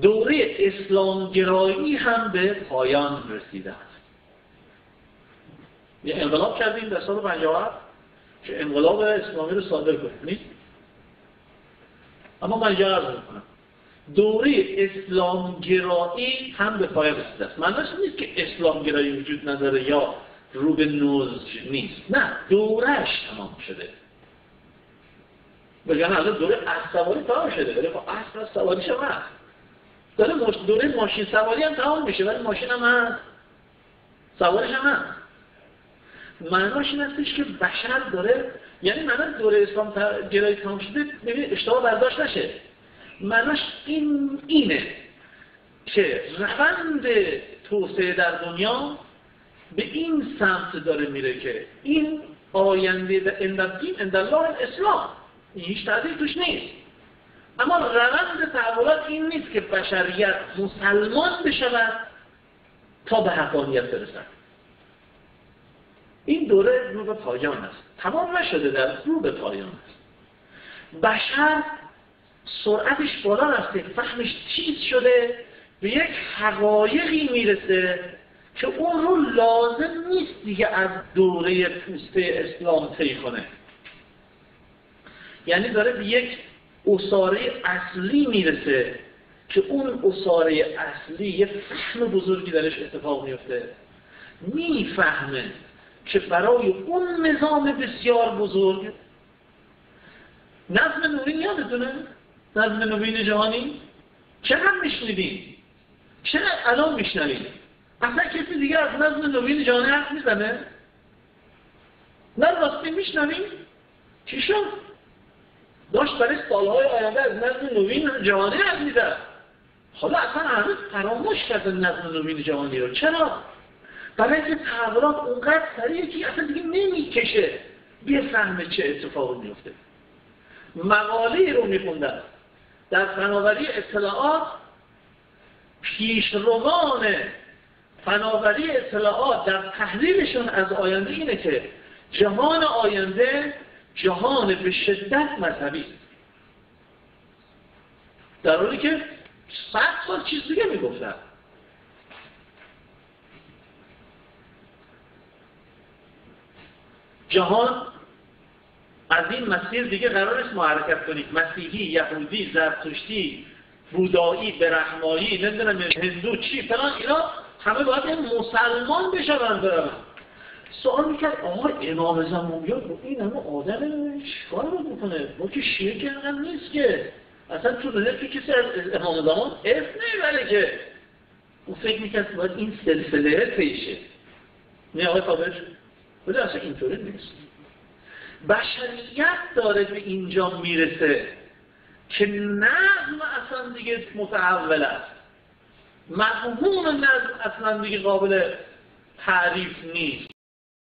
دوره اسلامگرایی هم به پایان رسیده است. یه انقلاب کردیم در سال 57 که انقلاب اسلامی رو صادر کنید، اما من عرض میکنم دوره اسلامگرایی هم به پایان رسیده است. معنیش نیست که اسلامگرایی وجود نداره یا رو به نضج نیست، نه، دورهش تمام شده. بگن الان دوره اسب سواری تمام شده، ولی خب اسب سواریش هم هست. دوره ماشین سواری هم تمام میشه، ولی ماشین هم هست، سوارش هم هست. معناش این هستش که بشر داره، یعنی معنی دوره اسلام گرایی تمام شده ببینید اشتباه برداشت نشه، معناش اینه که روند توسعه در دنیا به این سمت داره میره که این آینده اندالدین اندالله الاسلام، این هیچ تعدیل توش نیست. اما روند تحولات این نیست که بشریت مسلمان بشود تا به حقانیت برسد. این دوره رو به پایان است، تمام نشده، در رو به پایان است. بشر سرعتش بالا رفته، فهمش چیز شده، به یک حقایقی میرسه که اون رو لازم نیست دیگه از دوره پوسته اسلام طی کنه. یعنی داره به یک اساره اصلی میرسه که اون اساره اصلی یه فهم بزرگی درش اتفاق میفته. میفهمه که برای اون نظام بسیار بزرگ، نظم نوین یادتونه؟ نظم نوین جهانی چقدر میشنیدیم؟ چقدر الان میشنویم؟ اصلا کسی دیگه از نظم نوین جهانی حرف میزنه؟ نه راستی میشنویم؟ چی شد؟ داشت برای سالهای آینده از نظم نوین جهانی حرف میزد. حالا اصلا همه فراموش کردن نظم نوین جهانی رو. چرا؟ برای اینکه تحولات اونقدر سریعه که اصلا دیگه نمیکشه بفهمه چه اتفاقی میفته. مقاله رو میخوندن در فناوری اطلاعات، پیشروان فناوری اطلاعات در تحلیلشون از آینده اینه که جهان آینده جهان به شدت مذهبی است، در حالی که 100 سال چیز دیگه میگفتن. جهان از این مسیر دیگه قرار است ما حرکت کنیم. مسیحی، یهودی، زرتشتی، بودایی، برهمایی، نمیدونم هندو چی فلان، اینا همه باید مسلمان بشن برن. سوال میکرد آقا امام زمان بیاد این همه آدم چیکار رو میکنه؟ ما که شیعه که اینقدر نیست که اصلا تو دنیا که کسی از امام زمان نمیبره که. او فکر میکرد باید این سلسله پیشه. نه آقای قابل بوده، اصلا اینطوری نیست. بشریت داره به اینجا میرسه که نظم اصلا دیگه متحول است، مفهوم نظم اصلا دیگه قابل تعریف نیست.